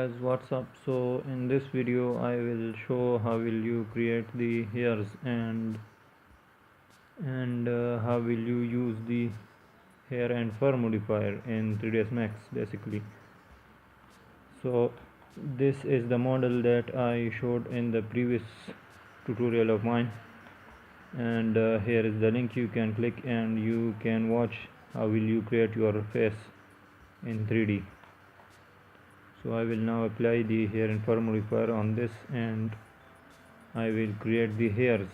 guys, what's up? So in this video I will show how will you create the hairs and how will you use the hair and fur modifier in 3ds Max basically. So this is the model that I showed in the previous tutorial of mine, and here is the link you can click and you can watch how will you create your face in 3D. So I will now apply the hair and fur modifier on this, and I will create the hairs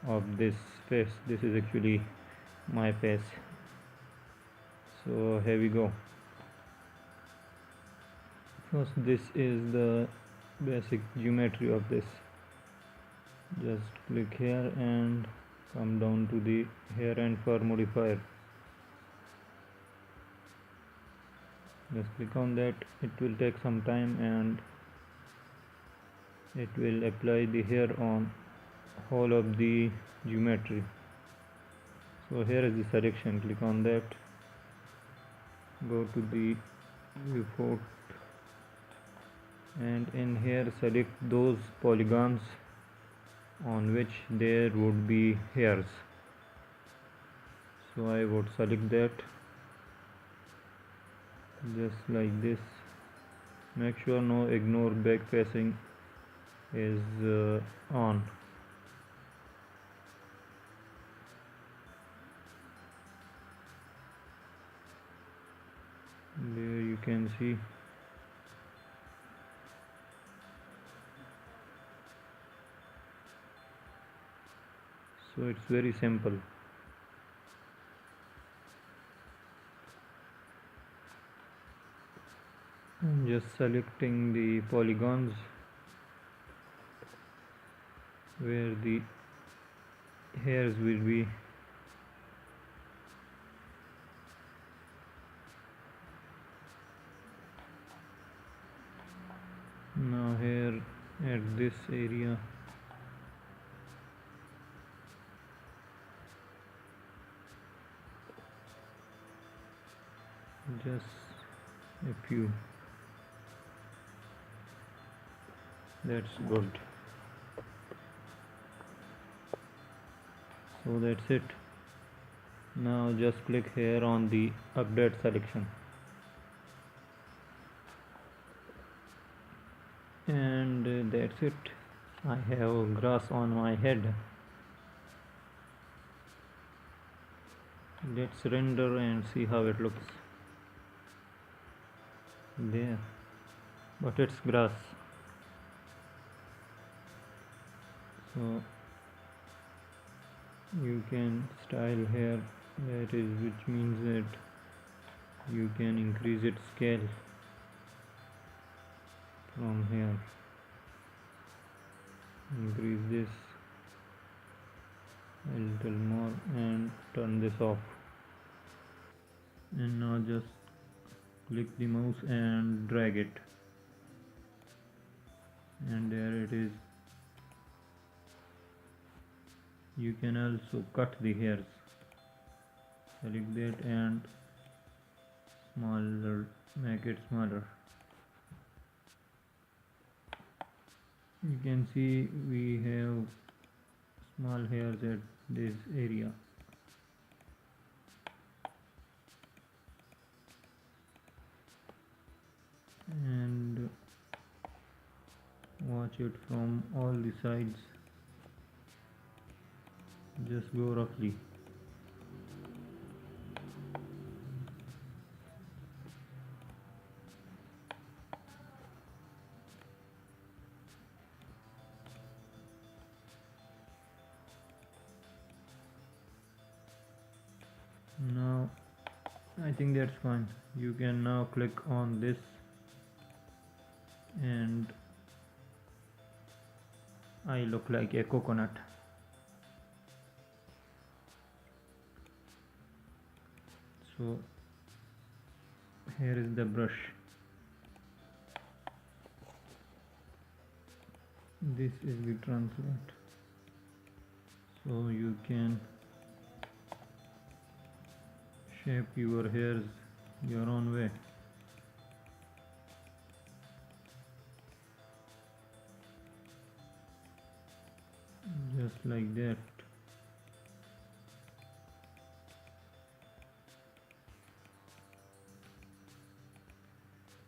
of this face. This is actually my face. So here we go. First, this is the basic geometry of this. Just click here and come down to the hair and fur modifier. Just click on that. It will take some time and it will apply the hair on whole of the geometry. So here is the selection. Click on that, go to the viewport, and in here select those polygons on which there would be hairs. So I would select that just like this. Make sure no ignore back facing is on. There you can see. So it's very simple. I'm just selecting the polygons where the hairs will be. Now here at this area, just a few. That's good. So that's it. Now just click here on the update selection, and that's it. I have grass on my head. Let's render and see how it looks. There, but it's grass. So you can style here, that is, which means that you can increase its scale from here. Increase this a little more and turn this off, and now just click the mouse and drag it, and there it is. You can also cut the hairs. Select that and smaller, make it smaller. You can see we have small hairs at this area. And watch it from all the sides. Just go roughly. Now I think that's fine. You can now click on this and I look like a coconut. So here is the brush. This is the translucent. So you can shape your hairs your own way. just like that.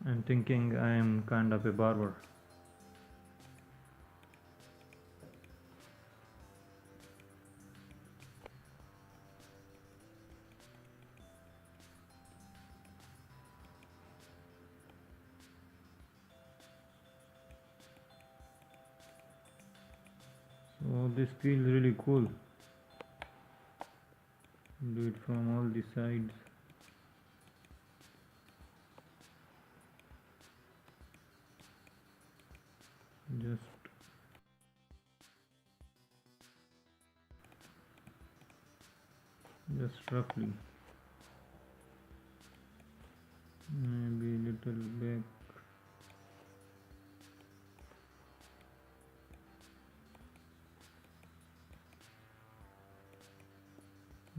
I'm thinking I am kind of a barber. So this feels really cool. Do it from all the sides. Just roughly. Maybe a little back.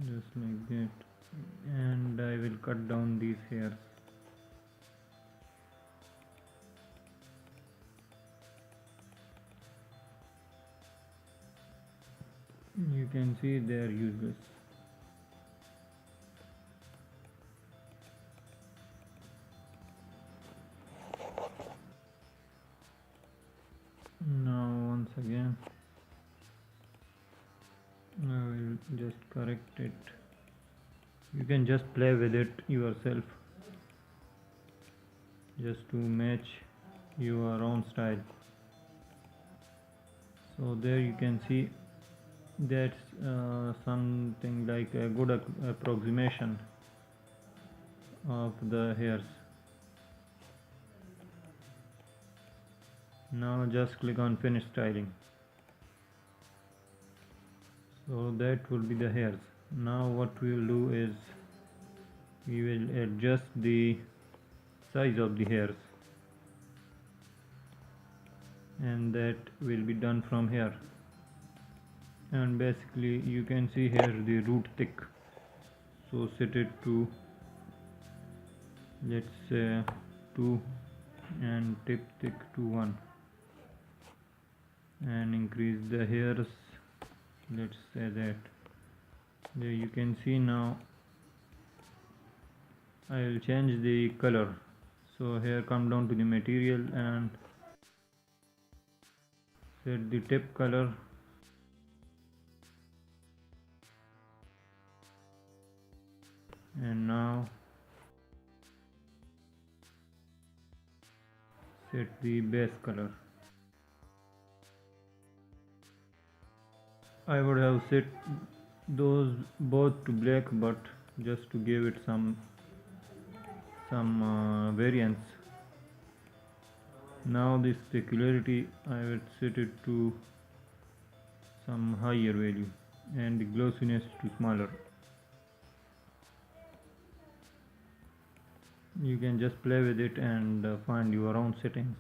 Just like that. And I will cut down these hairs. You can see they are useless. Now once again I will just correct it. You can just play with it yourself just to match your own style. So there you can see that's something like a good approximation of the hairs. Now just click on finish styling. So that will be the hairs. Now what we will do is we will adjust the size of the hairs, and that will be done from here. And basically you can see here the root thick, so set it to, let's say, 2, and tip thick to 1, and increase the hairs, let's say that. There you can see. Now I will change the color. So here come down to the material and set the tip color, and now set the base color. I would have set those both to black, but just to give it some variance. Now this specularity I will set it to some higher value, and the glossiness to smaller. You can just play with it and find your own settings.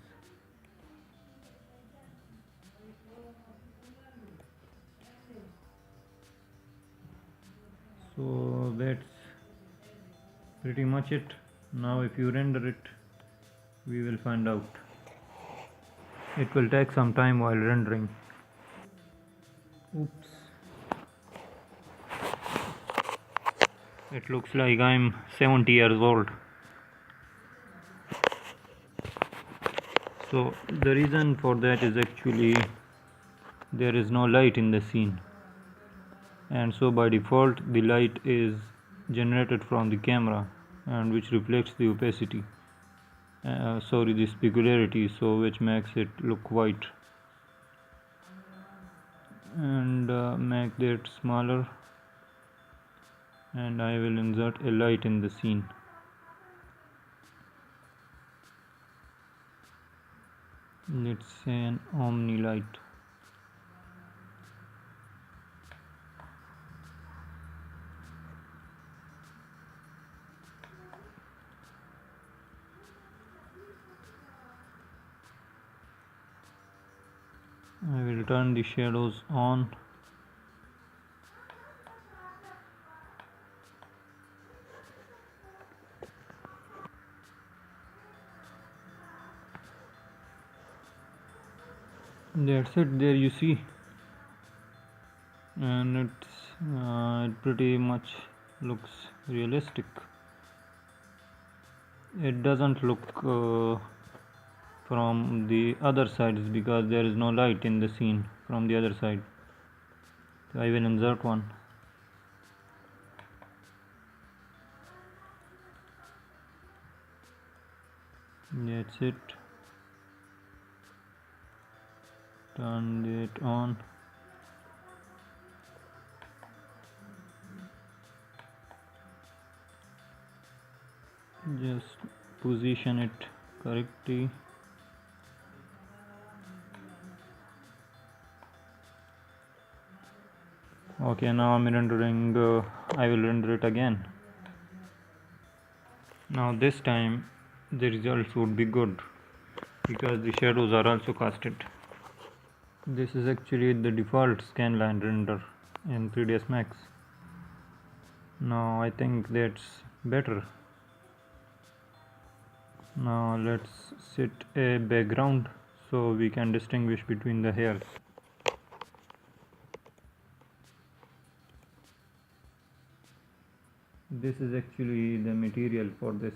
So that's pretty much it. Now if you render it, we will find out. It will take some time while rendering. Oops. It looks like I'm 70 years old. So the reason for that is actually there is no light in the scene, and so by default the light is generated from the camera, and which reflects the opacity, the specularity, so which makes it look white, and make that smaller, and I will insert a light in the scene. Let's say an omni light. I will turn the shadows on. That's it. There you see. and it pretty much looks realistic. It doesn't look from the other sides because there is no light in the scene from the other side. So I will insert one. That's it. Turn it on. Just position it correctly. Okay, now I'm rendering. I will render it again. Now this time the results would be good because the shadows are also casted. This is actually the default scanline render in 3ds Max. Now I think that's better. Now let's set a background so we can distinguish between the hairs. This is actually the material for this.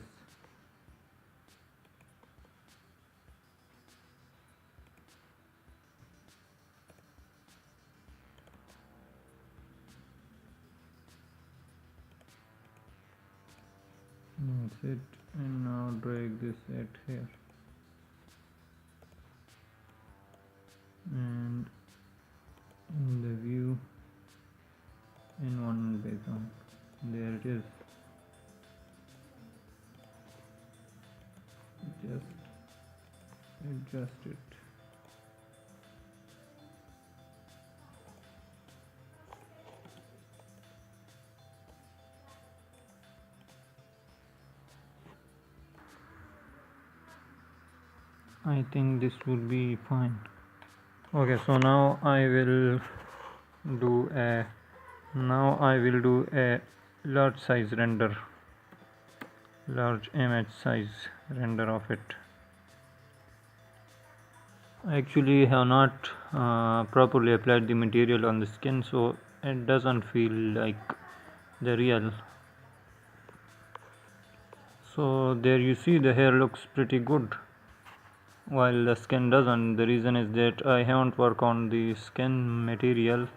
That's it, and now drag this at here and in the view in one background. There it is. Just adjust it. I think this would be fine. Okay, so now I will do a large size render, large image size render of it. I actually have not properly applied the material on the skin, so it doesn't feel like the real. So there you see the hair looks pretty good while the skin doesn't. The reason is that I haven't worked on the skin material,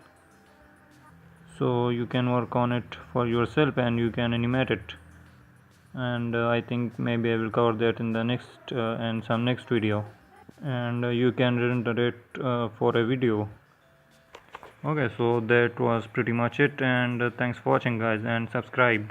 so you can work on it for yourself and you can animate it, and I think maybe I will cover that in the next and some next video, and you can render it for a video. Okay, so that was pretty much it, and thanks for watching guys, and subscribe.